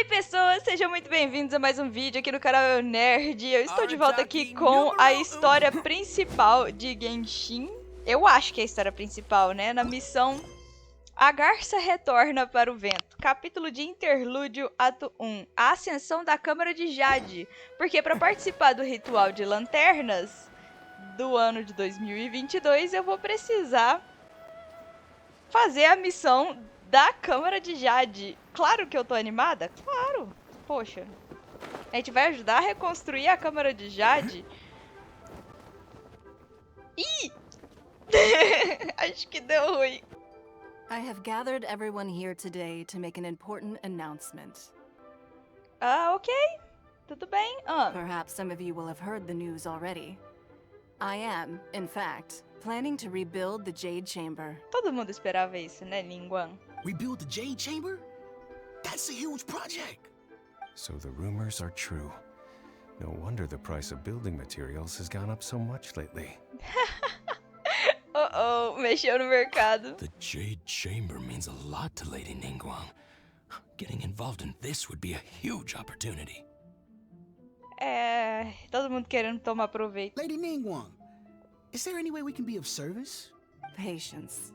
Oi pessoas, sejam muito bem-vindos a mais um vídeo aqui no canal Eunerd. Eu estou de volta aqui com a história principal de Genshin. Eu acho que é a história principal, né? Na missão A Garça Retorna para o Vento. Capítulo de Interlúdio, Ato 1. A Ascensão da Câmara de Jade. Porque para participar do ritual de lanternas do ano de 2022, eu vou precisar fazer a missão da Câmara de Jade. Claro que eu tô animada? Claro. Poxa. A gente vai ajudar a reconstruir a Câmara de Jade. Ih! Acho que deu ruim. I have gathered everyone here today to make an important announcement. Ah, ok. Tudo bem. Perhaps some of you will have heard the news already. I am, in fact, planning to rebuild the Jade Chamber. Todo mundo esperava isso, né, Ningguang? Rebuild the Jade Chamber? That's a huge project. So the rumors are true. No wonder the price of building materials has gone up so much lately. Oh, mexeu no mercado. The Jade Chamber means a lot to Lady Ningguang. Getting involved in this would be a huge opportunity. É, todo mundo querendo tomar proveito. Lady Ningguang, is there any way we can be of service? Patience.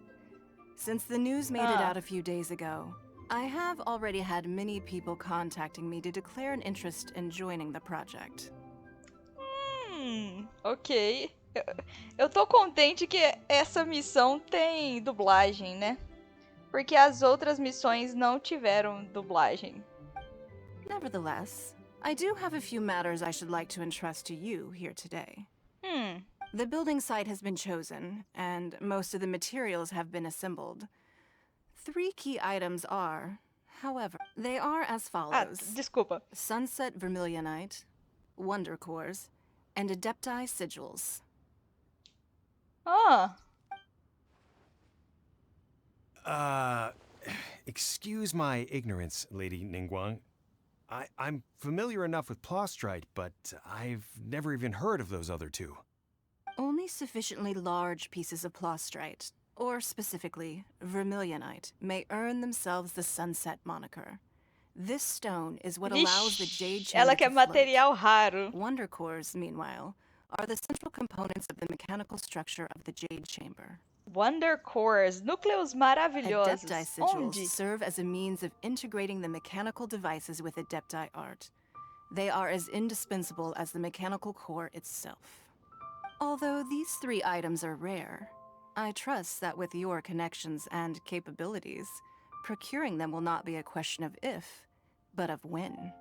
Since the news made it out a few days ago, I have already had many people contacting me to declare an interest in joining the project. Ok. Eu tô contente que essa missão tem dublagem, né? Porque as outras missões não tiveram dublagem. Nevertheless, I do have a few matters I should like to entrust to you here today. The building site has been chosen, and most of the materials have been assembled. 3 key items are, however, they are as follows. Desculpa. Sunset Vermilionite, Wonder Cores, and Adepti Sigils. Excuse my ignorance, Lady Ningguang. I'm familiar enough with Plostrite, but I've never even heard of those other two. Only sufficiently large pieces of Plostrite, or specifically, Vermilionite, may earn themselves the Sunset moniker. This stone is what allows the Jade Chamber Ela to quer float. material raro. Wonder Cores, meanwhile, are the central components of the mechanical structure of the Jade Chamber. Wonder Cores, núcleos maravilhosos. Adepti Sigils Onde? serve as a means of integrating the mechanical devices with Adepti art. They are as indispensable as the mechanical core itself. Although these 3 items are rare, I trust that with your connections and capabilities, procuring them will not be a question of if, but of when.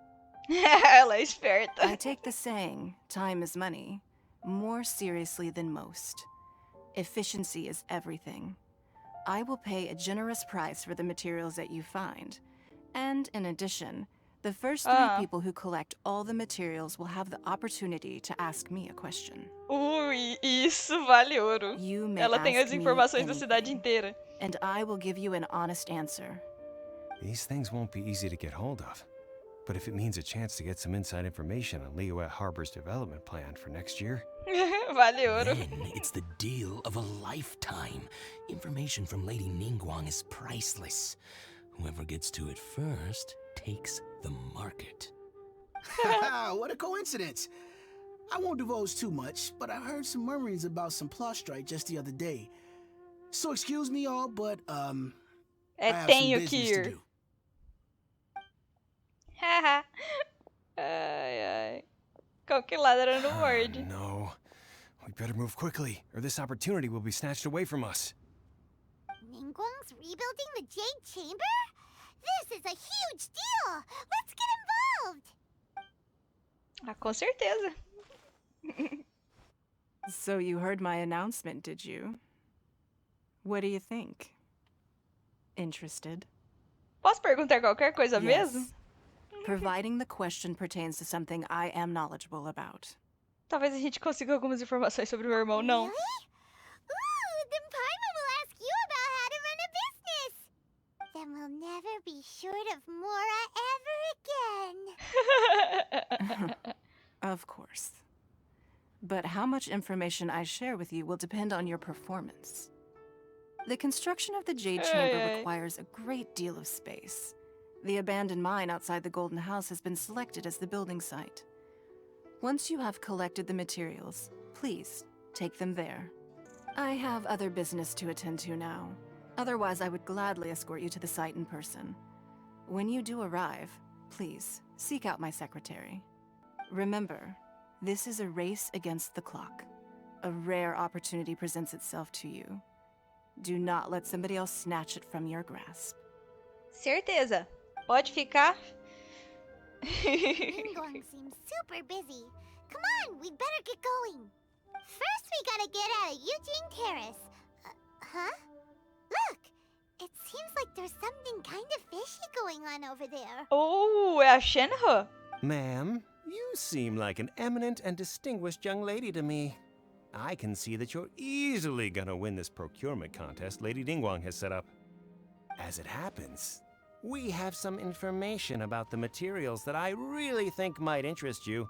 Ela é esperta. I take the saying, time is money, more seriously than most. Efficiency is everything. I will pay a generous price for the materials that you find. And in addition, the first 3 people who collect all the materials will have the opportunity to ask me a question. Ui, isso vale ouro. You may Ela tem ask as me informações da cidade anything, inteira. and I will give you an honest answer. These things won't be easy to get hold of. But if it means a chance to get some inside information on Liyue Harbor's development plan for next year... Vale ouro. Then it's the deal of a lifetime. Information from Lady Ningguang is priceless. Whoever gets to it first takes the market. What a coincidence. I won't divulge too much, but I heard some murmurings about some Plostrite just the other day. So excuse me all, but I have some tenho business que to ir. do. Haha. Ai, ai. Qual que ladra no morde? No. We better move quickly, or this opportunity will be snatched away from us. Ningguang's rebuilding the Jade Chamber? This is a huge deal! Let's get involved! Ah, com certeza. So you heard my announcement, did you? What do you think? Interested? Posso perguntar qualquer coisa mesmo? Yes. Providing the question pertains to something I am knowledgeable about. Talvez a gente consiga algumas informações sobre o meu irmão, não. Really? Ooh, then Paimon will ask you about how to run a business! Then we'll never be short of Mora ever again! Of course. But how much information I share with you will depend on your performance. The construction of the Jade Chamber requires a great deal of space. The abandoned mine outside the Golden House has been selected as the building site. Once you have collected the materials, please take them there. I have other business to attend to now. Otherwise, I would gladly escort you to the site in person. When you do arrive, please seek out my secretary. Remember, this is a race against the clock. A rare opportunity presents itself to you. Do not let somebody else snatch it from your grasp. Certeza. Pode ficar. Ningguang seems super busy. Come on, we'd better get going. First, we gotta get out of Eugene Terrace. Huh? Look! It seems like there's something kind of fishy going on over there. Oh, é a Shenhe? Ma'am, you seem like an eminent and distinguished young lady to me. I can see that you're easily gonna win this procurement contest Lady Ningguang has set up. As it happens, we have some information about the materials that I really think might interest you.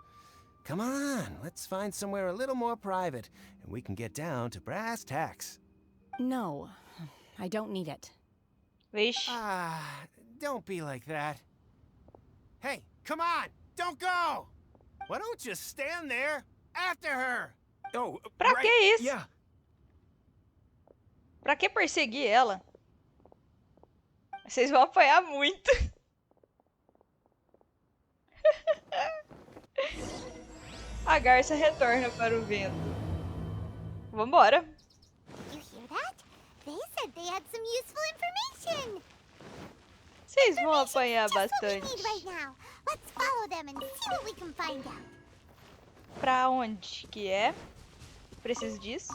Come on, let's find somewhere a little more private, and we can get down to brass tacks. No, I don't need it. Vixe. Don't be like that. Hey, come on, don't go! Why don't you stand there after her? Oh, Pra right, que isso? Yeah. Pra que perseguir ela? Vocês vão apanhar muito. A garça retorna para o vento. Vambora. You hear that? They said they had some useful information. Vocês vão apanhar Just what we bastante. need right now. Let's follow them and see what we can find out. Pra onde que é? Preciso disso.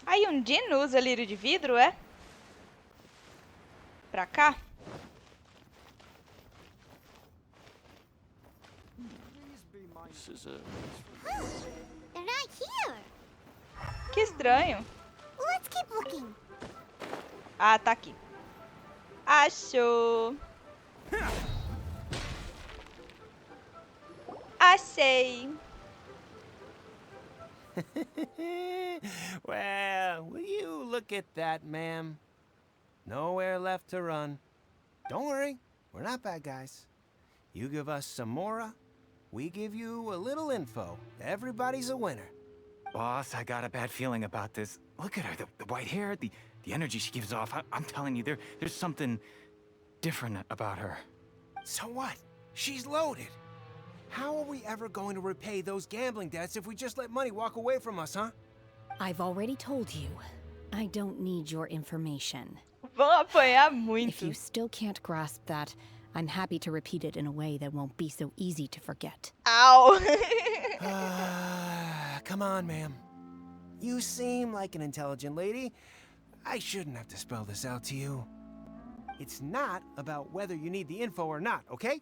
Aí um Jin usa lírio de vidro, é? Pra cá? They're not here. Que estranho. Let's keep looking. Ah, tá aqui. Achou. Achei. Well, will you look at that, ma'am? Nowhere left to run. Don't worry, we're not bad guys. You give us some mora, we give you a little info. Everybody's a winner. Boss, I got a bad feeling about this. Look at her, the white hair, the energy she gives off. I'm telling you, there's something different about her. So what? She's loaded. How are we ever going to repay those gambling debts if we just let money walk away from us, huh? I've already told you. I don't need your information. Vão apanhar If muito. you still can't grasp that, I'm happy to repeat it in a way that won't be so easy to forget. Au. Come on, ma'am. You seem like an intelligent lady. I shouldn't have to spell this out to you. It's not about whether you need the info or not, okay?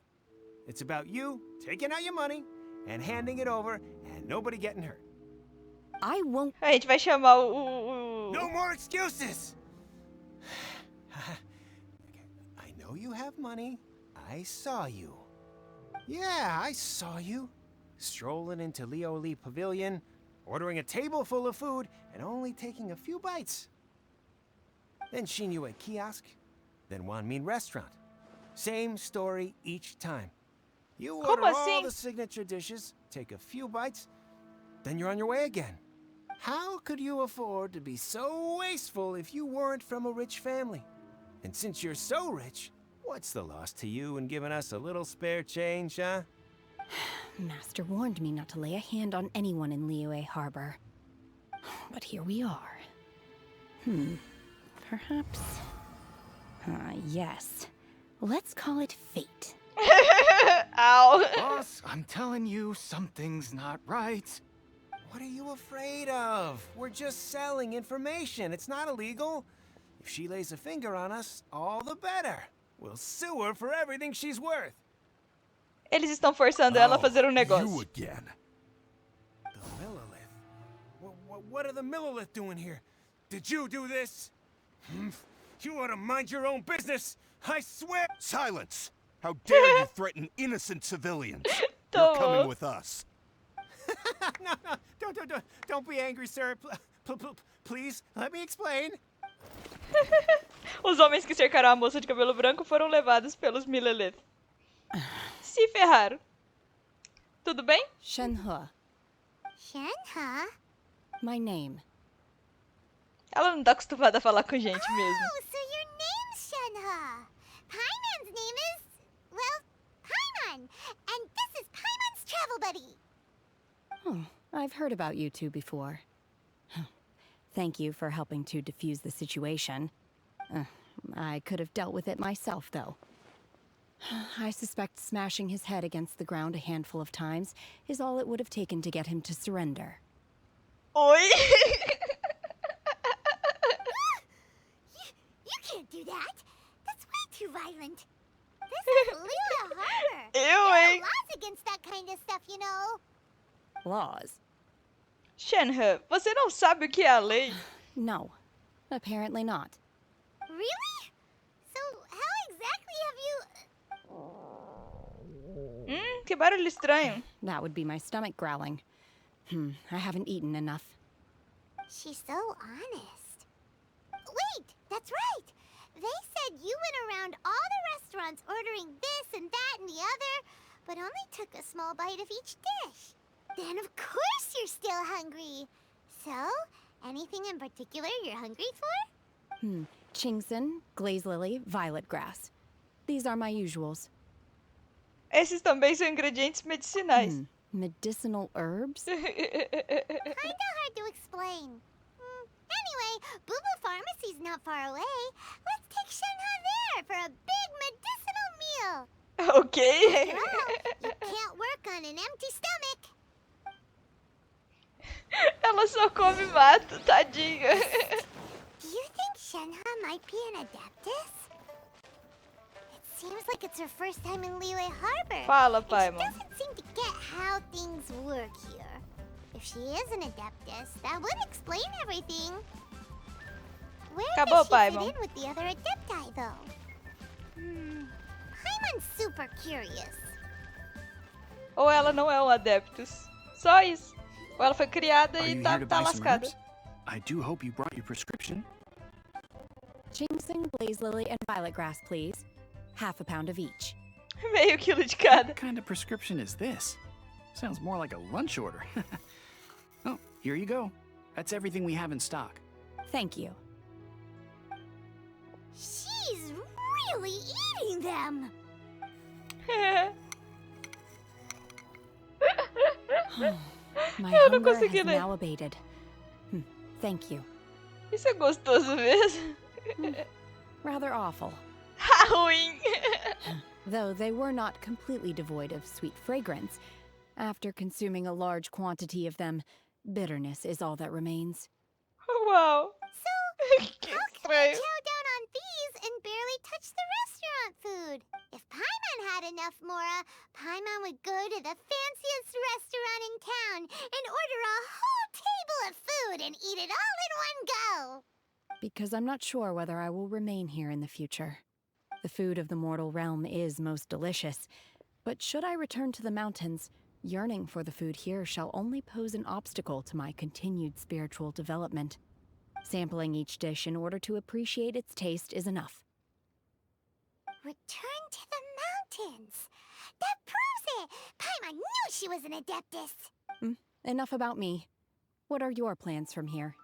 It's about you taking out your money and handing it over and nobody getting hurt. I won't. A gente vai chamar o... No more excuses! I know you have money. I saw you. Yeah, I saw you. Strolling into Leo Lee Pavilion, ordering a table full of food, and only taking a few bites. Then Shenhe at kiosk, then Wanmin restaurant. Same story each time. You order all assim? the signature dishes, take a few bites, then you're on your way again. How could you afford to be so wasteful if you weren't from a rich family? And since you're so rich, what's the loss to you in giving us a little spare change, huh? Master warned me not to lay a hand on anyone in Liyue Harbor. But here we are. Perhaps... yes. Let's call it fate. Au. Boss, I'm telling you, something's not right. What are you afraid of? We're just selling information. It's not illegal. If she lays a finger on us, all the better. We'll sue her for everything she's worth. Eles estão forçando ela a fazer You negócio. again. The Millilith? What are the Millilith doing here? Did you do this? You ought to mind your own business. I swear. Silence! How dare you threaten innocent civilians? You're coming Tomou. with us. No, don't be angry, sir. Please, let me explain. Os homens que cercaram a moça de cabelo branco foram levados pelos Milelith. Se ferraram. Tudo bem? Shenhe, Shenhe? my name. Ela não tá acostumada a falar com gente mesmo. Oh, so your name's Shenhe. Paimon's name is, well, Paimon. And this is Paimon's travel buddy. Oh, I've heard about you two before. Thank you for helping to defuse the situation. I could have dealt with it myself, though. I suspect smashing his head against the ground a handful of times is all it would have taken to get him to surrender. Oi? You can't do that. That's way too violent. This is Liyue Harbor. There are laws against that kind of stuff, you know. Laws? Shenhe, você não sabe o que é a lei? No, apparently not. Really? So, how exactly have you... Que barulho estranho. That would be my stomach growling. I haven't eaten enough. She's so honest. Wait, that's right. They said you went around all the restaurants ordering this and that and the other, but only took a small bite of each dish. Then of course you're still hungry. So, anything in particular you're hungry for? Chingson, glaze lily, violet grass. These are my usuals. Esses também são ingredientes medicinais. Medicinal herbs? Kinda hard to explain. Anyway, Boo Boo Pharmacy's not far away. Let's take Shenhe there for a big medicinal meal. Ok. After all, you can't work on an empty stomach. Ela só come mato, tadinha. Do you think Shenhe might be an adeptus? It seems like it's her first time in Liyue Harbor. Fala, and Paimon. she doesn't seem to get how things work here. If she is an adeptus, that would explain everything. Where Acabou, does she Paimon. fit in with the other adepti, though? Paimon's super curious. Ou ela não é um adeptus. Só isso. Ou ela foi criada Are e you tá here to buy some lascada. herbs? I do hope you brought your prescription. Chingson, glaze lily, and violet grass, please. Half a pound of each. Meio quilo de cada. What kind of prescription is this? Sounds more like a lunch order. Oh, here you go. That's everything we have in stock. Thank you. She's really eating them. My Eu não hunger consegui has ler. now abated. Thank you. Isso é gostoso mesmo. Rather awful. Ruim. Though they were not completely devoid of sweet fragrance. After consuming a large quantity of them, bitterness is all that remains. Uau. So, Que how can we estranho. chow down on these and barely touch the restaurant food? If Paimon had enough Mora, Paimon would go to the fanciest restaurant in town and order a whole table of food and eat it all in one go. Because I'm not sure whether I will remain here in the future. The food of the mortal realm is most delicious, but should I return to the mountains, yearning for the food here shall only pose an obstacle to my continued spiritual development. Sampling each dish in order to appreciate its taste is enough. Return to the mountains. That proves it. Paimon knew she was an adeptus. Enough about me. What are your plans from here?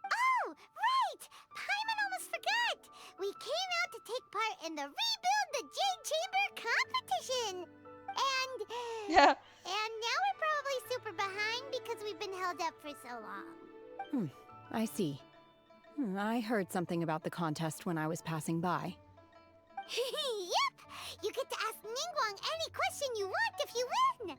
Oh, right! Paimon almost forgot! We came out to take part in the Rebuild the Jade Chamber competition! And now we're probably super behind because we've been held up for so long. I see. I heard something about the contest when I was passing by. Yep! You get to ask Ningguang any question you want if you win!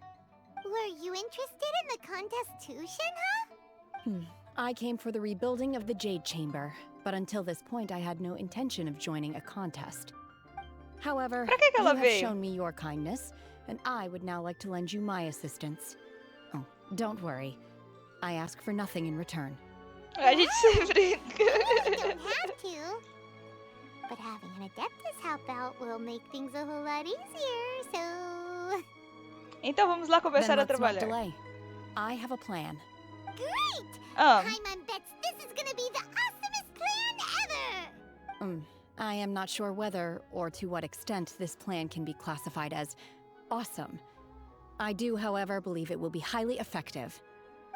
Were you interested in the contest too, Shenhe? I came for the rebuilding of the Jade Chamber, but until this point I had no intention of joining a contest. However, Pra que you ela have veio? shown me your kindness, and I would now like to lend you my assistance. Oh, don't worry. I ask for nothing in return. A gente se brinca. You don't have to. But having an adeptus help out will make things a whole lot easier, so... Então vamos lá começar Then a let's not trabalhar. delay. I have a plan. Great! Ah, Paimon bets this is gonna be the awesomest plan ever! I am not sure whether or to what extent this plan can be classified as awesome. I do, however, believe it will be highly effective.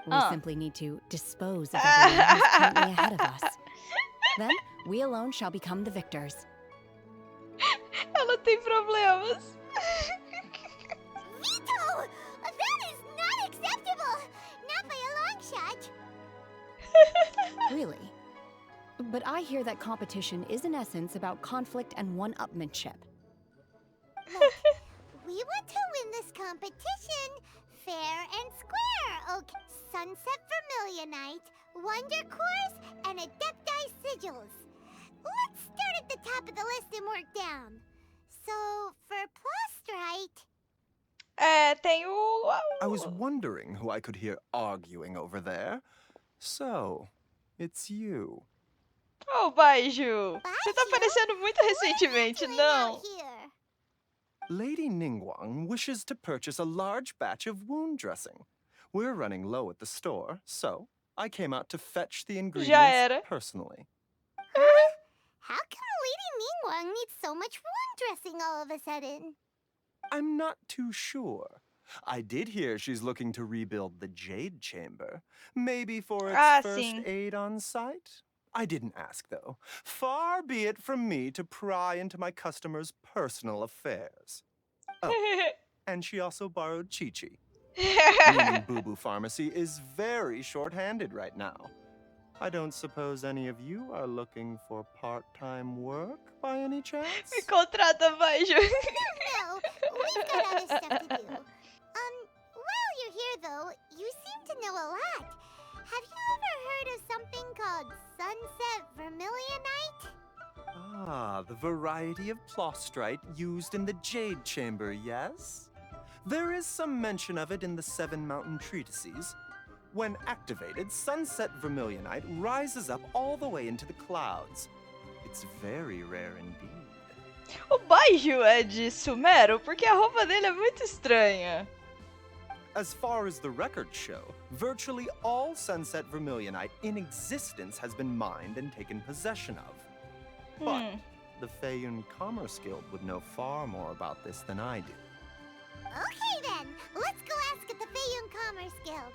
We simply need to dispose of everyone who's currently ahead of us. Then, we alone shall become the victors. Ela tem problemas. Vito! That is not acceptable! Not by a long shot! Really? But I hear that competition is in essence about conflict and one-upmanship. Look, we want to win this competition fair and square, okay? Sunset Vermilionite, Wonder Cores, and Adepti Sigils. Let's start at the top of the list and work down. So, for Plostrite... Tem o... I was wondering who I could hear arguing over there. So, it's you. Oh, Baiju. Você tá aparecendo muito recentemente, não? Lady Ningguang wishes to purchase a large batch of wound dressing. We're running low at the store, so I came out to fetch the ingredients personally. Huh? How come Lady Ningguang needs so much wound dressing all of a sudden? I'm not too sure. I did hear she's looking to rebuild the Jade Chamber. Maybe for its first aid on site? I didn't ask, though. Far be it from me to pry into my customers' personal affairs. Oh, and she also borrowed Chi-Chi. Meaning Boo Boo Pharmacy is very short-handed right now. I don't suppose any of you are looking for part-time work by any chance? Me contrata, Baiju. No, we've got other stuff to do. While you're here, though, you seem to know a lot. Have you ever heard of something called Sunset Vermilionite? Ah, the variety of plostrite used in the Jade Chamber, yes? There is some mention of it in the Seven Mountain Treatises. When activated, Sunset Vermilionite rises up all the way into the clouds. It's very rare indeed. O Baiju é de Sumero porque a roupa dele é muito estranha. As far as the records show, virtually all Sunset Vermilionite in existence has been mined and taken possession of. But the Feiyun Commerce Guild would know far more about this than I do. Okay then, let's go ask at the Feiyun Commerce Guild.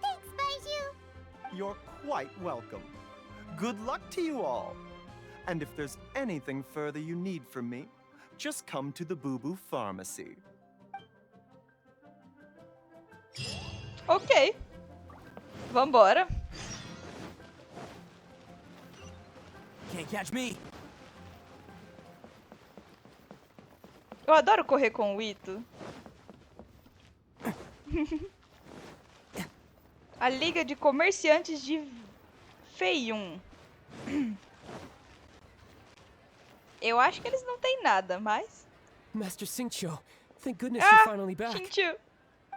Thanks, Baiju. You're quite welcome. Good luck to you all. And if there's anything further you need from me, just come to the Boo Boo Pharmacy. Ok. Vambora. Can't catch me. Eu adoro correr com o Ito. A Liga de Comerciantes de Feiyun. Eu acho que eles não têm nada, mas... Master Xingqiu, thank goodness you're finally back. Xingqiu.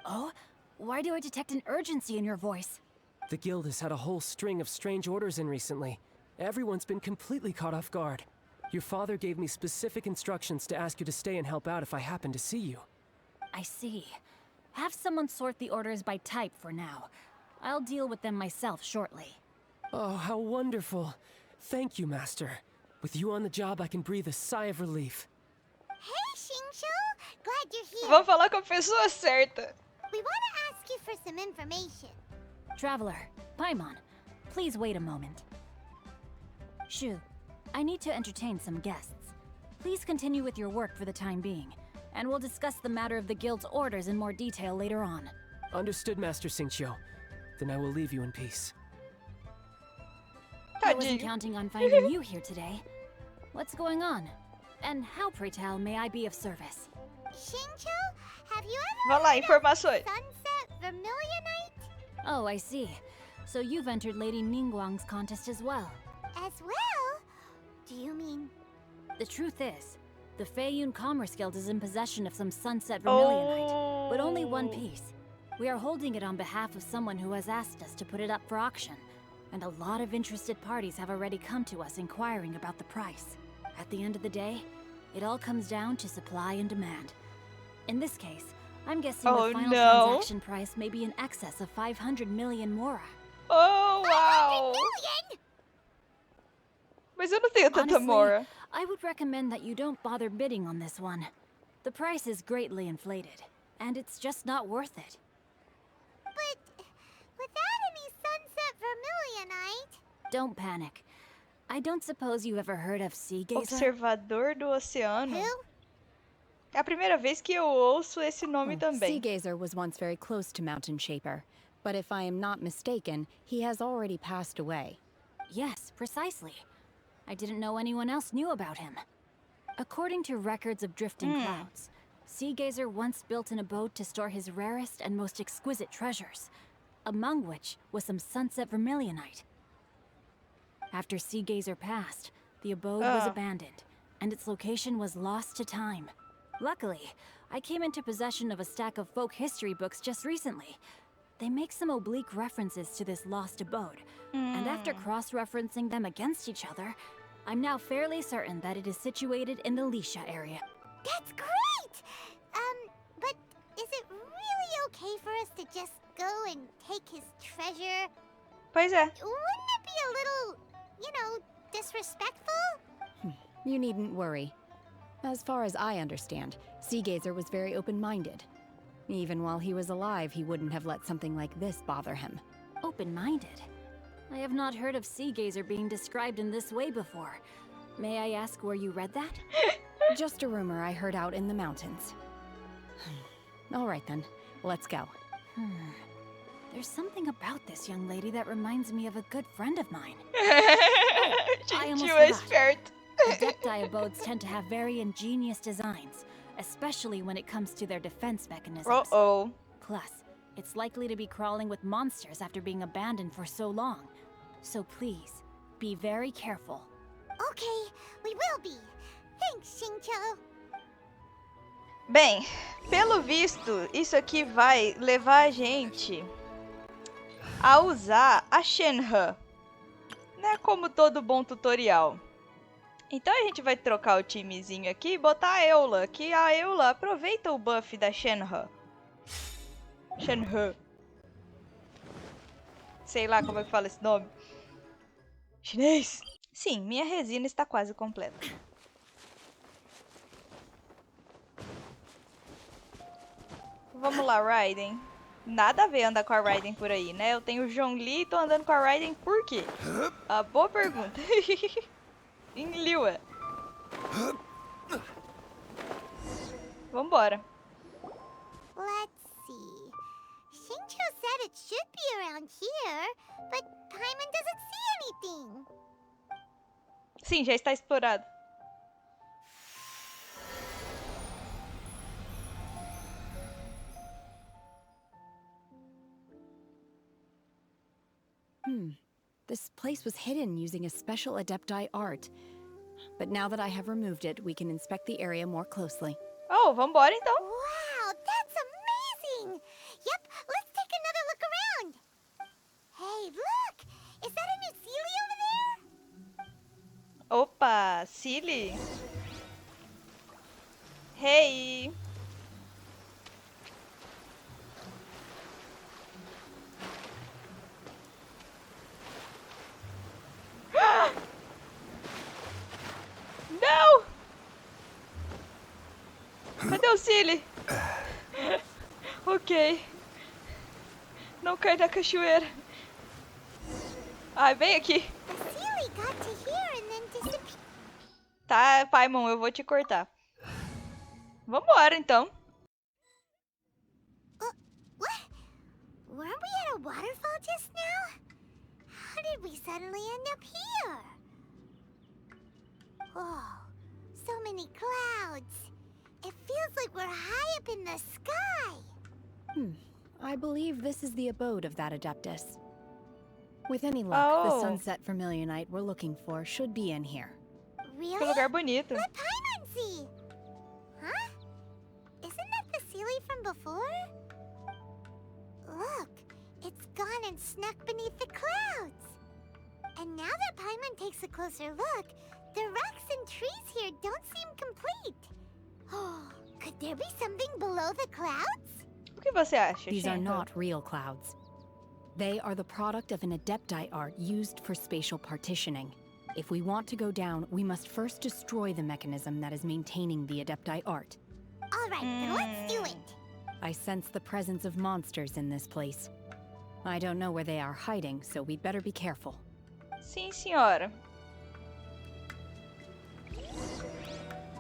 Oh? Why do I detect an urgency in your voice? The guild has had a whole string of strange orders in recently. Everyone's been completely caught off guard. Your father gave me specific instructions to ask you to stay and help out if I happen to see you. I see. Have someone sort the orders by type for now. I'll deal with them myself shortly. Oh, how wonderful. Thank you, Master. With you on the job, I can breathe a sigh of relief. Hey, Xingqiu! Glad you're here. Vamos falar com a pessoa certa. We want to ask you for some information. Traveler, Paimon, please wait a moment. Shu, I need to entertain some guests. Please continue with your work for the time being, and we'll discuss the matter of the guild's orders in more detail later on. Understood, Master Xingqiu. Then I will leave you in peace. I wasn't counting on finding you here today. What's going on? And how, pray tell, may I be of service? Xingqiu, have you Vai ever lá, heard of informações. Sunset Vermilionite? Oh, I see. So you've entered Lady Ningguang's contest as well. As well? Do you mean... The truth is, the Feiyun Commerce Guild is in possession of some Sunset Vermilionite, but only one piece. We are holding it on behalf of someone who has asked us to put it up for auction, and a lot of interested parties have already come to us inquiring about the price. At the end of the day, it all comes down to supply and demand. In this case, I'm guessing the final transaction price may be in excess of 500 million mora. Oh, wow! 500 million? Mas eu não tenho tanta Honestly, mora. I would recommend that you don't bother bidding on this one. The price is greatly inflated, and it's just not worth it. But without any sunset vermilionite... Don't panic. I don't suppose you ever heard of Sea Gazer? Observador do oceano. Who? É a primeira vez que eu ouço esse nome também. Sea Gazer was once very close to Mountain Shaper, but if I am not mistaken, he has already passed away. Yes, precisely. I didn't know anyone else knew about him. According to records of drifting clouds, Sea Gazer once built an abode to store his rarest and most exquisite treasures, among which was some sunset vermilionite. After Sea Gazer passed, the abode was abandoned, and its location was lost to time. Luckily, I came into possession of a stack of folk history books just recently. They make some oblique references to this lost abode, and after cross-referencing them against each other, I'm now fairly certain that it is situated in the Lisha area. That's great! But is it really okay for us to just go and take his treasure? Pois é. Wouldn't it be a little, you know, disrespectful? You needn't worry. As far as I understand, Sea Gazer was very open-minded. Even while he was alive, he wouldn't have let something like this bother him. Open-minded? I have not heard of Sea Gazer being described in this way before. May I ask where you read that? Just a rumor I heard out in the mountains. All right then, let's go. There's something about this young lady that reminds me of a good friend of mine. I almost forgot. Adepti abodes tend to have very ingenious designs, especially when it comes to their defense mechanisms. Plus, it's likely to be crawling with monsters after being abandoned for so long. So please, be very careful. Okay, we will be. Thanks, Xingqiu. Bem, pelo visto, isso aqui vai levar a gente a usar a Shenhe, né? Como todo bom tutorial. Então a gente vai trocar o timezinho aqui e botar a Eula, que a Eula aproveita o buff da Shenhe. Shenhe. Sei lá como é que fala esse nome. Chinês. Sim, minha resina está quase completa. Vamos lá, Raiden. Nada a ver andar com a Raiden por aí, né? Eu tenho o Zhongli e tô andando com a Raiden por quê? A boa pergunta. Em Liyue. Vambora. Let's see. Xingqiu said it should be around here, but Paimon doesn't see anything. Sim, já está explorado. This place was hidden using a special Adepti art. But now that I have removed it, we can inspect the area more closely. Oh, vambora então. Wow, that's amazing! Yep, let's take another look around. Hey, look! Is that a new Sealy over there? Opa, Sealy. Hey. Não! Cadê o Sealy? Ok. Não cai na cachoeira. Ai, vem aqui. Tá, Paimon, eu vou te cortar. Vambora, então. What? Weren't we at a waterfall just now? How did we suddenly end up here? Oh, so many clouds. It feels like we're high up in the sky. I believe this is the abode of that Adeptus. With any luck, the sunset vermilionite we're looking for should be in here. Really? Que lugar bonito. Let Paimon see. Huh? Isn't that the Sealy from before? Look, it's gone and snuck beneath the clouds. And now that Paimon takes a closer look, the rocks and trees here don't seem complete. Oh, could there be something below the clouds? O que você acha, These are Shenhe? not real clouds. They are the product of an Adepti art used for spatial partitioning. If we want to go down, we must first destroy the mechanism that is maintaining the Adepti art. All right, then let's do it. I sense the presence of monsters in this place. I don't know where they are hiding, so we'd better be careful. Sim, senhora.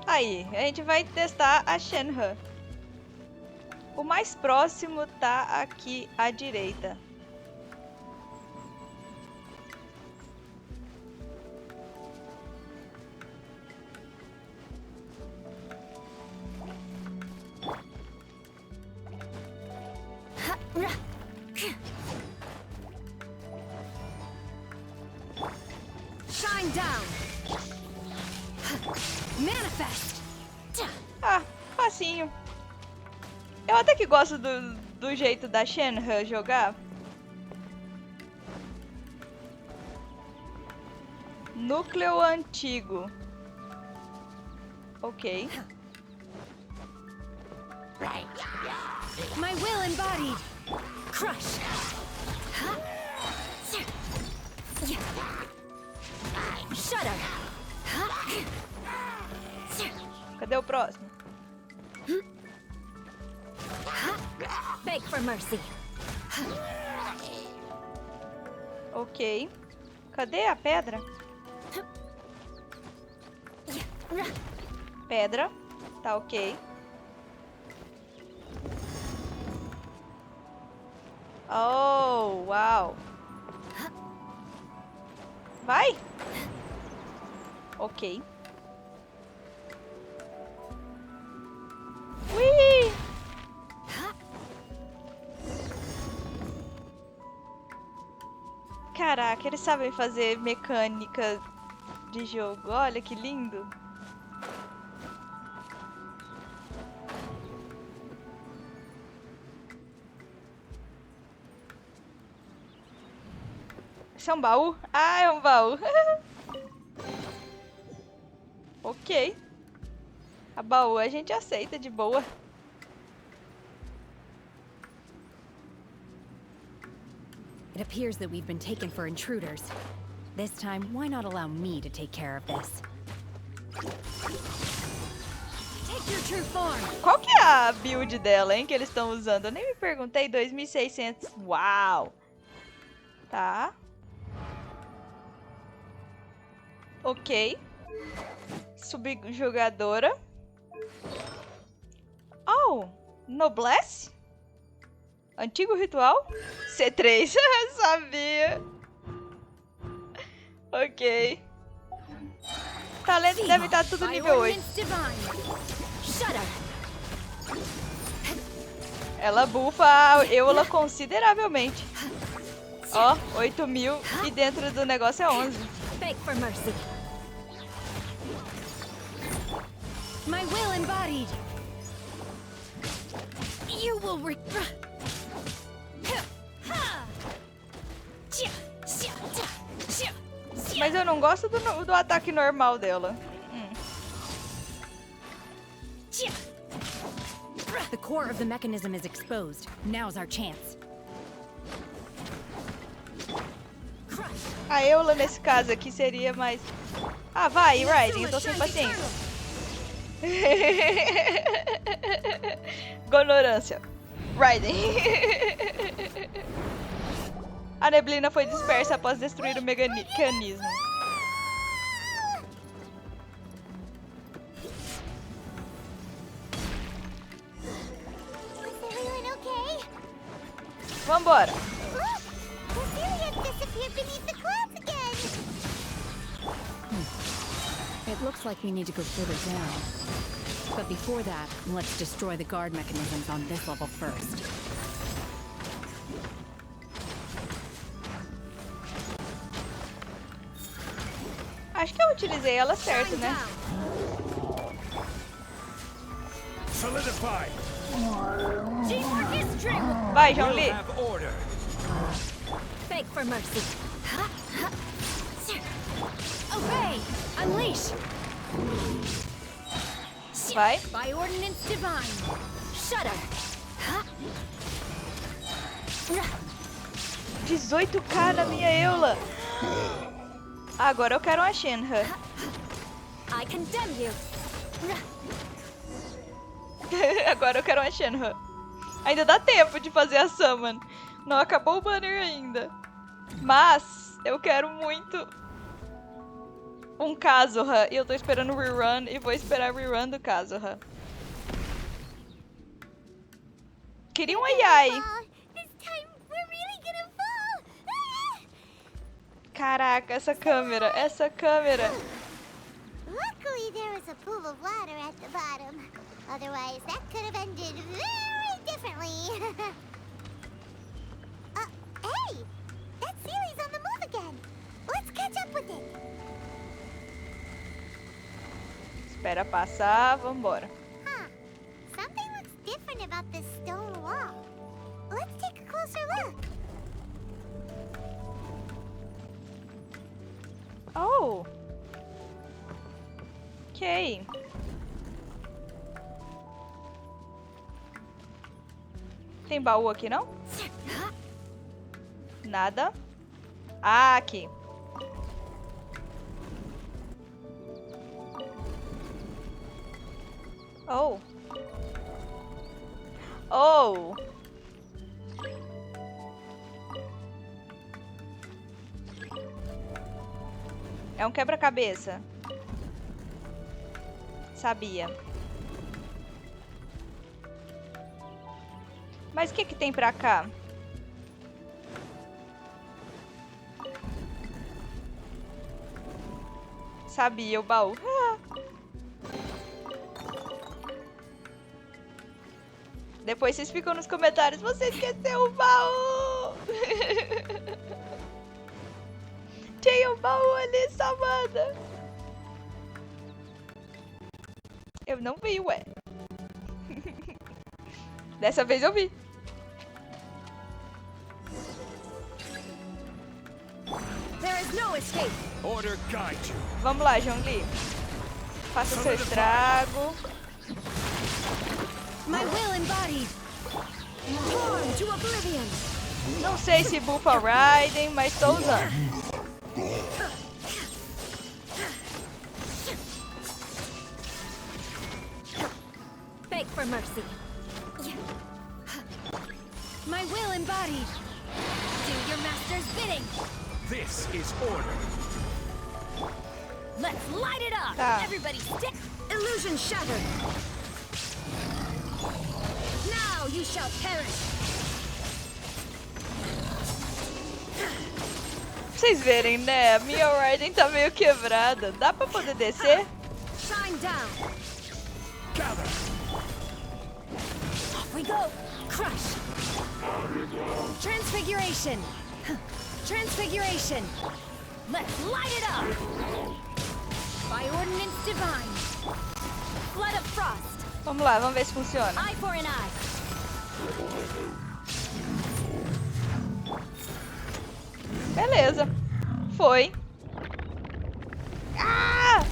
Aí, a gente vai testar a Shenhe. O mais próximo tá aqui à direita. Shine down. Manifest. Ah, facinho. Eu até que gosto do jeito da Shenhe jogar. Núcleo antigo. Ok. My will embodied. Crush. Shudder. Cadê o próximo? Beg for mercy. Ok. Cadê a pedra? Pedra. Tá ok. Oh, uau. Vai. Ok. Ui! Caraca, eles sabem fazer mecânica de jogo. Olha que lindo. Isso é um baú? Ah, é um baú. Ok. A baú a gente aceita de boa. It appears that we've been taken for intruders. This time, why not allow me to take care of this? Take your true form. Qual que é a build dela, hein, que eles estão usando? Eu nem me perguntei. 2600. Uau. Tá. Ok. Subjugadora. Oh, Noblesse? Antigo ritual? C3. Sabia. Ok. Talento deve estar tudo nível 8. Ela bufa a Eula consideravelmente. Ó, 8.000 e dentro do negócio é 11. Beg for mercy. My will embodied. You will Mas eu não gosto do ataque normal dela. The core of the mechanism is exposed. Now's our chance. A Eula nesse caso aqui seria mais... Ah, vai, Raiden, eu tô sem paciência. Ignorância. Raiden. A neblina foi dispersa após destruir o mecanismo. Vambora. It looks like we need to go further down. But before that, let's destroy the guard mechanisms on this level first. Acho que eu utilizei ela certo, né? Solidify. Vai, João Lee. Beg for mercy. Obey! Unleash! Vai. By ordinance divine. Shudder. 18k na minha Eula. Agora eu quero uma Shenhe. I condemn you. Agora eu quero uma Shenhe. Ainda dá tempo de fazer a summon. Não acabou o banner ainda. Mas eu quero muito um Kazuha. E eu tô esperando o rerun e vou esperar o rerun do Kazuha. Queria um ai. Caraca, essa câmera, essa câmera. Luckily there was a pool of water at the bottom. Otherwise that could have ended very differently. Hey! That Sealy's on the move again. Let's catch up with it. Espera passar, vambora. Something looks different about this stone wall. Let's take a closer look. Oh. Ok. Tem baú aqui, não? Nada. Ah, aqui. Oh. Oh. É um quebra-cabeça. Sabia. Mas o que tem pra cá? Sabia, o baú. Depois vocês ficam nos comentários. Você esqueceu o baú! Tinha um baú ali, Samanda. Eu não vi, ué. Dessa vez eu vi. There is no escape. Order guide you. Vamos lá, Zhongli. Faça seu estrago. My will embodied. Born to oblivion. Não sei se bufa Raiden, mas tô usando. Beg for mercy. My will embodied. Do your master's bidding. This is order. Let's light it up. Tá. Everybody stick. Illusion shattered. Now you shall perish. Vocês verem, né? A minha Raiden tá meio quebrada. Dá pra poder descer? Shine down. Gather. Off we go. Crush. Transfiguration. Transfiguration. Let's light it up. By ordinance divine. Flood of frost. Vamos lá, vamos ver se funciona. Eye for an eye. Beleza. Foi. Ah!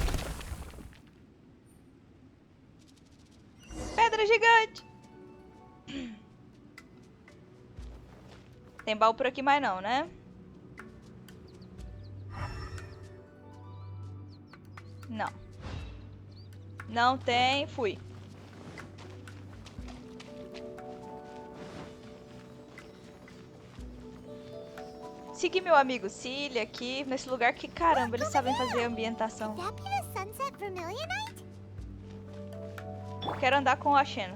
Pedra gigante. Tem baú por aqui mais não, né? Não. Não tem. Fui. Segui meu amigo Cilly aqui, nesse lugar que, caramba, eles sabem fazer ambientação. Quero andar com a Shenhe.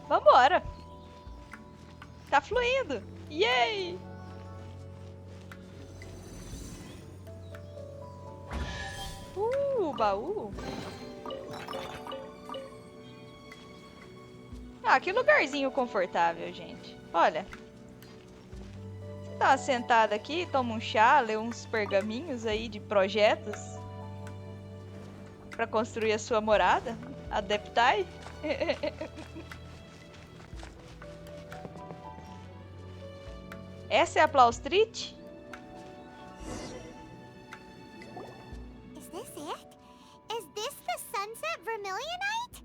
Vambora! Tá fluindo! Yay! Baú! Ah, que lugarzinho confortável, gente. Olha. Você dá uma sentada aqui, toma um chá, lê uns pergaminhos aí de projetos. Pra construir a sua morada. Adeptai. Essa é a Plow Street? Is this it? Is this the Sunset Vermilionite?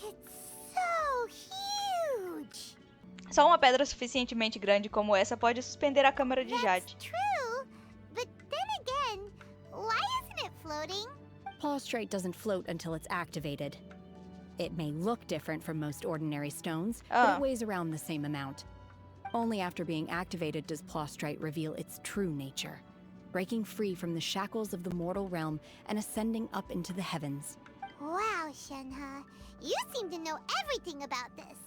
It's so huge. Só uma pedra suficientemente grande como essa pode suspender a câmara de Jade. True, but then again, why isn't it floating? Prostrate doesn't float until it's activated. It may look different from most ordinary stones, but it weighs around the same amount. Only after being activated does Prostrate reveal its true nature, breaking free from the shackles of the mortal realm and ascending up into the heavens. Wow, Shenhe, you seem to know everything about this.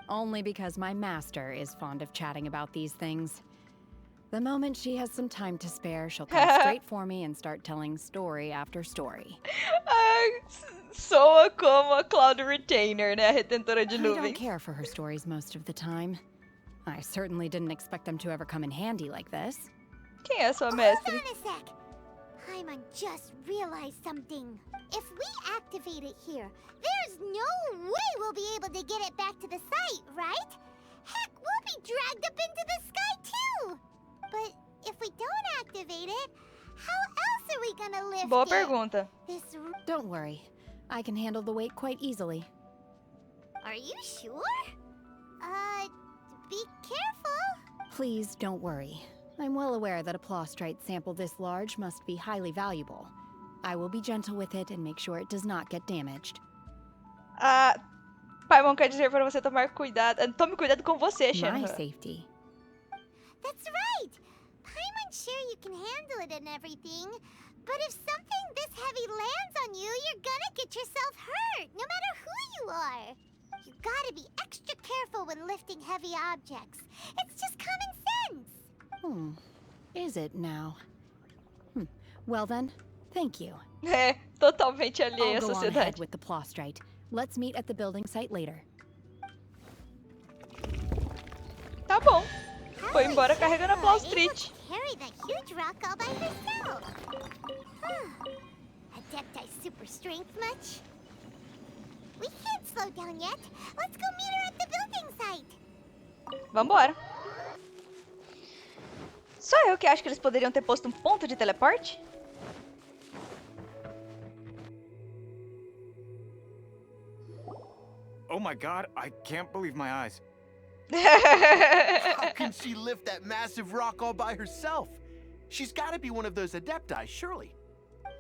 Only because my master is fond of chatting about these things. The moment she has some time to spare, she'll come straight for me and start telling story after story. Soa como a Cloud Retainer, né? A retentora de nuvem. I don't care for her stories most of the time. I certainly didn't expect them to ever come in handy like this. Quem é sua mestre? Hold on a sec. Paimon just realized something. If we activate it here, there's no way we'll be able to get it back to the site, right? Heck, we'll be dragged up into the sky too. But if we don't activate it, how else are we gonna lift Boa it? pergunta. Don't worry. I can handle the weight quite easily. Are you sure? Be careful. Please don't worry. I'm well aware that a Prostrate sample this large must be highly valuable. I will be gentle with it and make sure it does not get damaged. Paimon quer dizer para você tomar cuidado. Tome cuidado com você, Shenhe. My safety. That's right. Paimon's sure you can handle it and everything. But if something this heavy lands on you, you're gonna get yourself hurt, no matter who you are. You gotta be extra careful when lifting heavy objects. It's just common sense. Is it now? Well then, thank you. É, totalmente alheia à I'll go on sociedade. ahead with the Prostrate. Let's meet at the building site later. Tá bom. Foi embora carregando a Prostrate. Carry that huge rock all by herself. Adepti super strength much? We can't slow down yet. Let's go meet her at the building site. Vambora. Só eu que acho que eles poderiam ter posto um ponto de teleporte? Oh my god, I can't believe my eyes. How can she lift that massive rock all by herself? She's got to be one of those adepti, surely.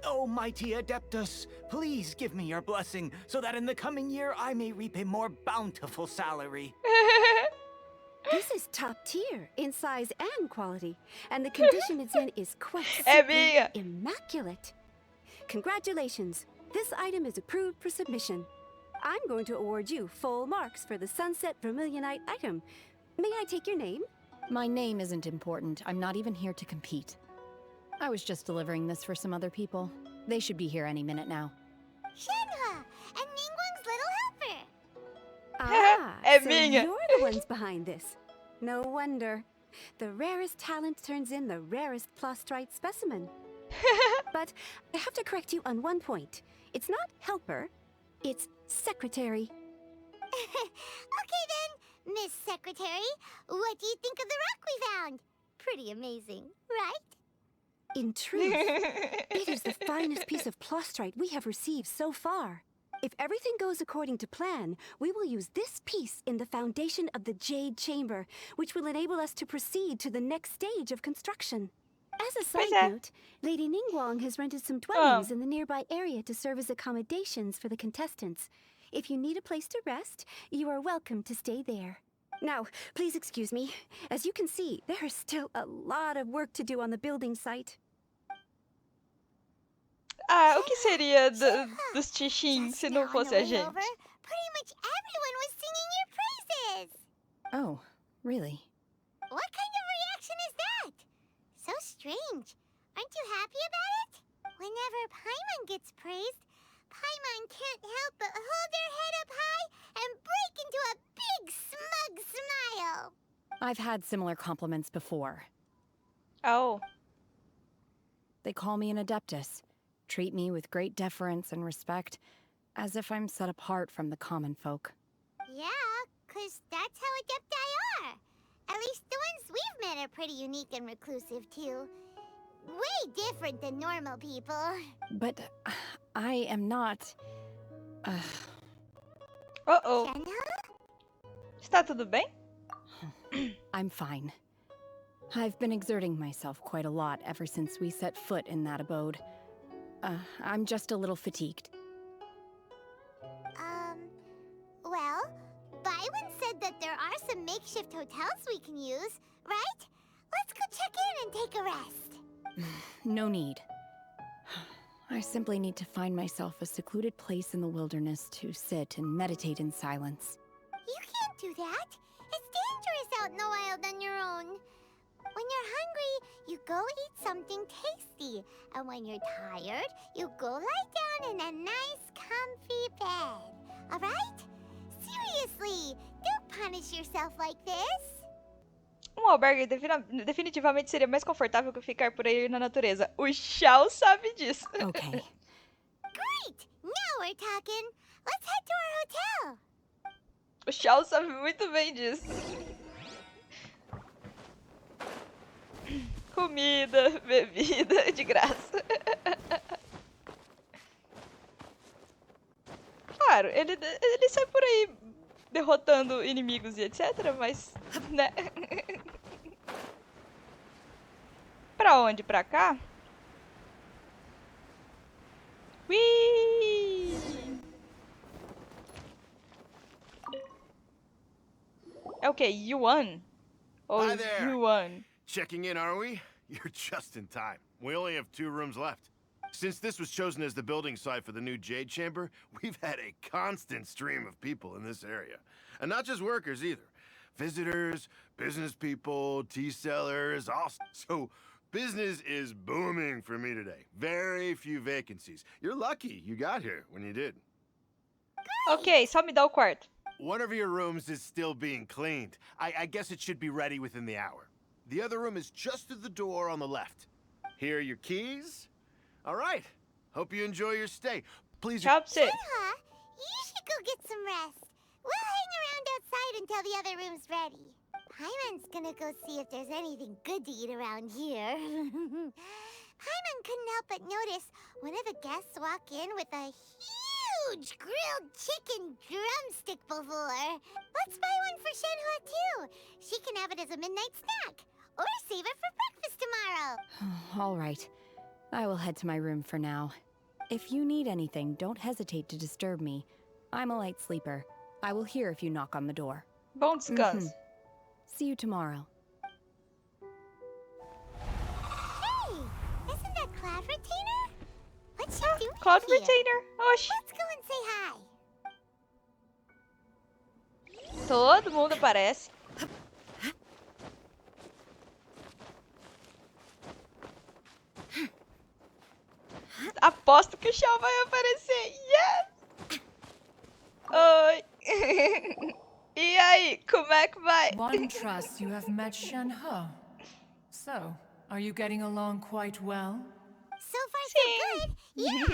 Oh, mighty Adeptus, please give me your blessing so that in the coming year I may reap a more bountiful salary. This is top tier in size and quality, and the condition it's in is quite immaculate. Congratulations, this item is approved for submission. I'm going to award you full marks for the Sunset Vermilionite item. May I take your name? My name isn't important. I'm not even here to compete. I was just delivering this for some other people. They should be here any minute now. Shenhe, and Ningguang's little helper. É So minha. you're the ones behind this. No wonder. The rarest talent turns in the rarest Prostrate specimen. But I have to correct you on one point. It's not helper, it's secretary. Okay then, Miss Secretary, what do you think of the rock we found? Pretty amazing, right? In truth, it is the finest piece of Prostrate we have received so far. If everything goes according to plan, we will use this piece in the foundation of the Jade Chamber, which will enable us to proceed to the next stage of construction. As a side note, Lady Ningguang has rented some dwellings in the nearby area to serve as accommodations for the contestants. If you need a place to rest, you are welcome to stay there. Now, please excuse me. As you can see, there is still a lot of work to do on the building site. O que seria dos Tixins se não fosse a gente? Pretty much everyone was singing your praises. Oh, really? What kind of reaction is that? So strange. Aren't you happy about it? Whenever Paimon gets praised, Paimon can't help but hold their head up high and break into a big smug smile. I've had similar compliments before. Oh. They call me an Adeptus, treat me with great deference and respect, as if I'm set apart from the common folk. Yeah, 'cause that's how Adepti are. At least the ones we've met are pretty unique and reclusive, too. Way different than normal people. But I am not... Uh-oh. Está tudo bem? I'm fine. I've been exerting myself quite a lot ever since we set foot in that abode. I'm just a little fatigued. Well, Byron said that there are some makeshift hotels we can use, right? Let's go check in and take a rest. No need. I simply need to find myself a secluded place in the wilderness to sit and meditate in silence. You can't do that. It's dangerous out in the wild on your own. When you're hungry, you go eat something tasty. And when you're tired, you go lie down in a nice, comfy bed. Alright? Seriously, don't punish yourself like this. Albergue definitivamente seria mais confortável que ficar por aí na natureza. O Xiao sabe disso. Okay. Great! Now we're talking. Let's head to our hotel. O Xiao sabe muito bem disso. Comida, bebida, de graça. Claro, ele sai por aí derrotando inimigos e etc, mas, né? Pra onde? Pra cá? Whee! É o quê? Yuan? Ou Hi there. Yuan? Checking in, are we? You're just in time. We only have 2 rooms left. Since this was chosen as the building site for the new Jade Chamber, we've had a constant stream of people in this area. And not just workers either. Visitors, business people, tea sellers, all. So business is booming for me today. Very few vacancies. You're lucky you got here when you did. Ok, só me dá o quarto. One of your rooms is still being cleaned. I guess it should be ready within the hour. The other room is just through the door on the left. Here are your keys. All right. Hope you enjoy your stay. Please. Chops it. You should go get some rest. We'll hang around outside until the other room's ready. Paimon's gonna go see if there's anything good to eat around here. Paimon couldn't help but notice one of the guests walk in with a huge grilled chicken drumstick before. Let's buy one for Shenhe too. She can have it as a midnight snack. Or save it for breakfast tomorrow. All right. I will head to my room for now. If you need anything, don't hesitate to disturb me. I'm a light sleeper. I will hear if you knock on the door. Bom descanso. See you tomorrow. Hey, isn't that Cloud Retainer? What's she doing Cloud here? Retainer? Oxi. Let's go and say hi. Todo mundo aparece. Aposto que o Xiao vai aparecer. Yes! Oi. E aí, como é que vai? One trusts you have met Shenhe. So, are you getting along quite well? So far, so good. Yeah.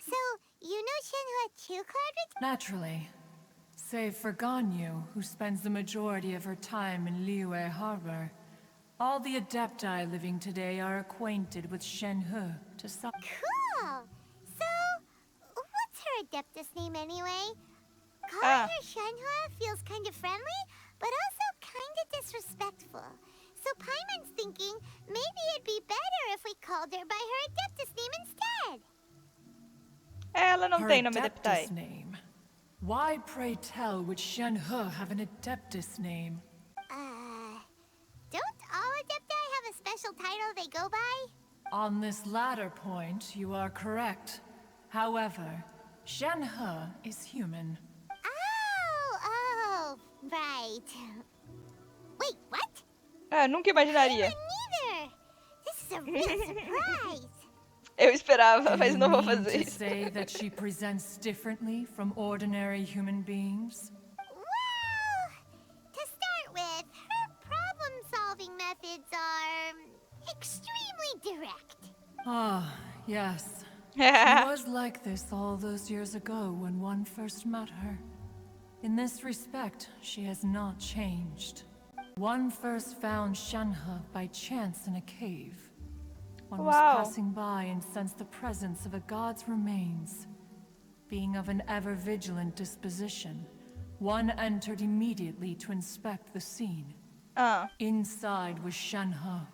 So, you know Shenhe too, Cloud? Naturally. Save for Ganyu, who spends the majority of her time in Liyue Harbor. All the Adepti living today are acquainted with Shenhe to some. Cool. So, what's her Adeptus name anyway? Calling her Shenhe feels kind of friendly, but also kind of disrespectful. So Paimon's thinking maybe it'd be better if we called her by her Adeptus name instead. Ela não tem nome Her Adepti. Adeptus name. Why, pray tell, would Shenhe have an Adeptus name? Don't all Adepti have a special title they go by? On this latter point, you are correct. However, Shenhe is human. Oh, right. Wait, what? Nunca imaginaria. Neither. This is a real surprise. Eu esperava, mas não vou fazer To isso. say that she presents differently from ordinary human beings? Well, to start with, her problem-solving methods are extremely direct. Ah, yes. She was like this all those years ago when one first met her. In this respect, she has not changed. One first found Shenhe by chance in a cave. One was passing by and sensed the presence of a god's remains. Being of an ever-vigilant disposition, one entered immediately to inspect the scene. Inside was Shenhe,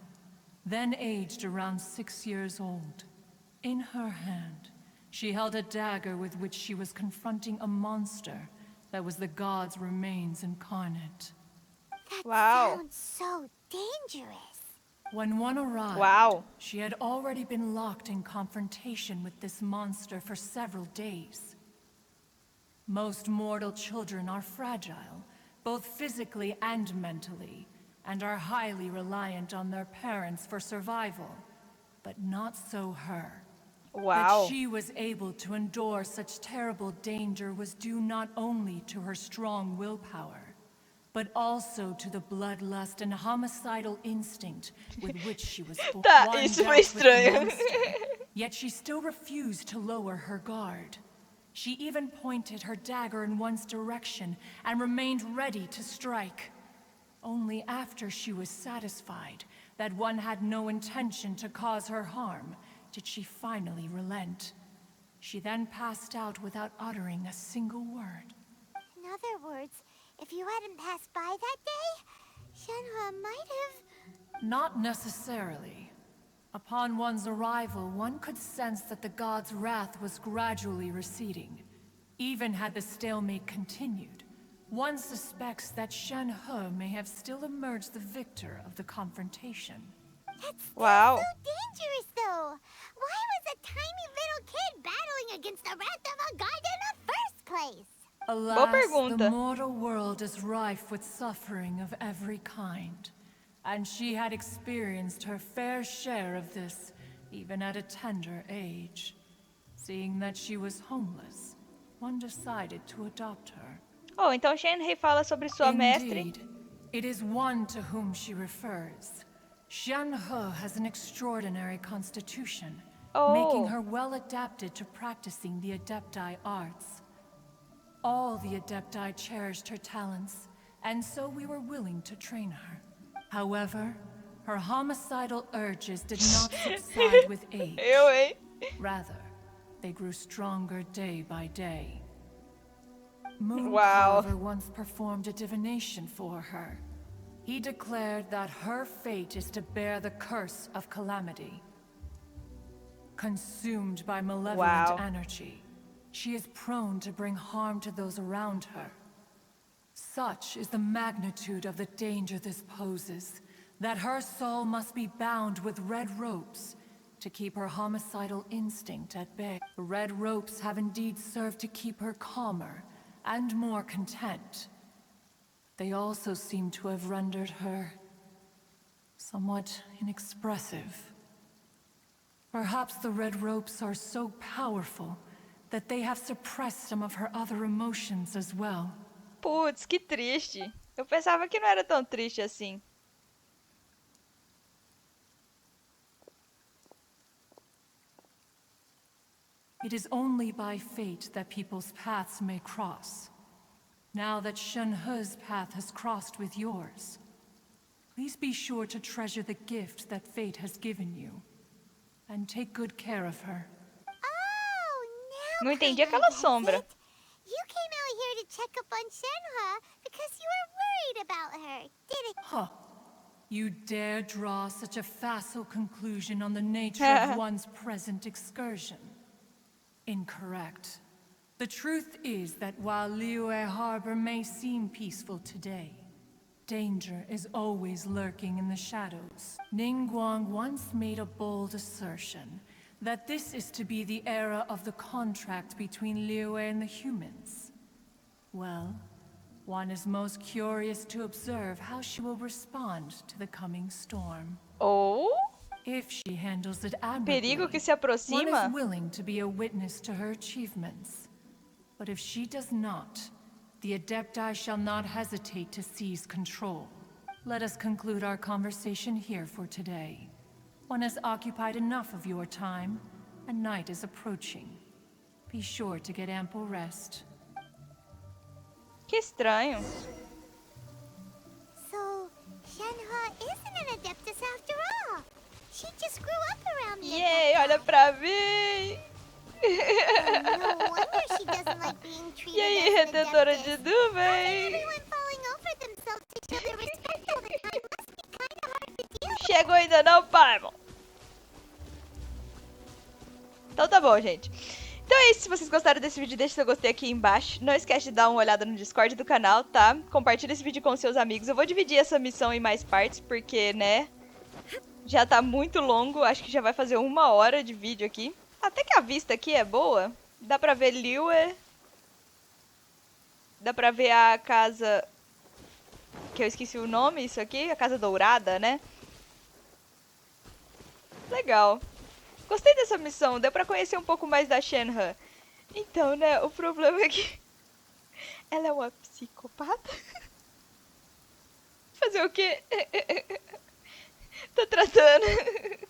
then aged around 6 years old. In her hand, she held a dagger with which she was confronting a monster that was the god's remains incarnate. That sounds so dangerous. When one arrived, she had already been locked in confrontation with this monster for several days. Most mortal children are fragile, both physically and mentally, and are highly reliant on their parents for survival. But not so her. That she was able to endure such terrible danger was due not only to her strong willpower, but also to the bloodlust and homicidal instinct with which she was born. Isso foi estranho. Yet she still refused to lower her guard. She even pointed her dagger in one's direction and remained ready to strike. Only after she was satisfied that one had no intention to cause her harm did she finally relent. She then passed out without uttering a single word. In other words, if you hadn't passed by that day, Shenhe might have... Not necessarily. Upon one's arrival, one could sense that the god's wrath was gradually receding. Even had the stalemate continued, one suspects that Shenhe may have still emerged the victor of the confrontation. That's so dangerous, though. Why was a tiny little kid battling against the wrath of a god in the first place? Alas, the mortal world is rife with suffering of every kind. And she had experienced her fair share of this, even at a tender age. Seeing that she was homeless, one decided to adopt her. Oh, então Shenhe fala sobre sua mestre. Indeed, it is one to whom she refers. Shenhe has an extraordinary constitution, making her well adapted to practicing the Adepti arts. All the Adepti cherished her talents, and so we were willing to train her. However, her homicidal urges did not subside with age. Rather, they grew stronger day by day. Moon, however, once performed a divination for her. He declared that her fate is to bear the curse of calamity. Consumed by malevolent energy, she is prone to bring harm to those around her. Such is the magnitude of the danger this poses, that her soul must be bound with red ropes to keep her homicidal instinct at bay. The red ropes have indeed served to keep her calmer and more content. They also seem to have rendered her somewhat inexpressive. Perhaps the red ropes are so powerful that they have suppressed some of her other emotions as well. Putz, que triste. Eu pensava que não era tão triste assim. It is only by fate that people's paths may cross. Now that Shenhe's path has crossed with yours, please be sure to treasure the gift that fate has given you, and take good care of her. Oh, Não entendi aquela sombra. You came out here to check up on Shenhe because you were worried about her, didn't you? Huh. You dare draw such a facile conclusion on the nature of one's present excursion. Incorrect. The truth is that while Liyue Harbor may seem peaceful today, danger is always lurking in the shadows. Ningguang once made a bold assertion that this is to be the era of the contract between Liyue and the humans. Well, one is most curious to observe how she will respond to the coming storm. Oh? If she handles it admirably, Perigo que se aproxima. one is willing to be a witness to her achievements. But if she does not, the Adepti shall not hesitate to seize control. Let us conclude our conversation here for today. One has occupied enough of your time, and night is approaching. Be sure to get ample rest. Que estranho. So, Shenhe isn't an Adeptus after all. She just grew up around the Yay, olha pra mim. No wonder she doesn't like being treated E aí, as an retentora Adeptus. de nuvem? Everyone falling over themselves to show their respect all the time. Chegou ainda não, Paimon? Então tá bom, gente. Então é isso, se vocês gostaram desse vídeo, deixa seu gostei aqui embaixo. Não esquece de dar uma olhada no Discord do canal, tá? Compartilha esse vídeo com seus amigos. Eu vou dividir essa missão em mais partes, porque, né, já tá muito longo. Acho que já vai fazer 1 hora de vídeo aqui. Até que a vista aqui é boa. Dá pra ver Liyue. Dá pra ver a casa... que eu esqueci o nome, isso aqui. A Casa Dourada, né? Legal. Gostei dessa missão, deu pra conhecer um pouco mais da Shenhe. Então, né, o problema é que ela é uma psicopata. Fazer o quê? Tô tratando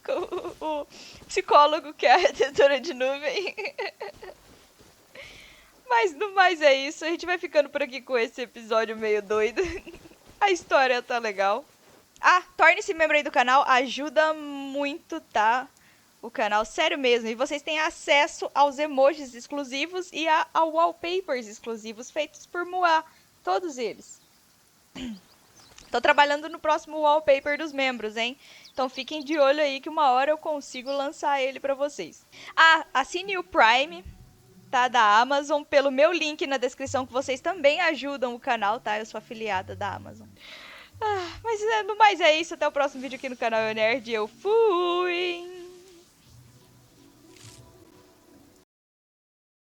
com o psicólogo que é a retentora de nuvem. Mas no mais é isso, a gente vai ficando por aqui com esse episódio meio doido. A história tá legal. Ah, torne-se membro aí do canal, ajuda muito, tá? O canal, sério mesmo. E vocês têm acesso aos emojis exclusivos e a wallpapers exclusivos feitos por Moa. Todos eles. Tô trabalhando no próximo wallpaper dos membros, hein? Então fiquem de olho aí que uma hora eu consigo lançar ele pra vocês. Ah, assine o Prime, tá? Da Amazon, pelo meu link na descrição, que vocês também ajudam o canal, tá? Eu sou afiliada da Amazon. Ah, mas no mais é isso. Até o próximo vídeo aqui no canal Eu Nerd. Eu fui!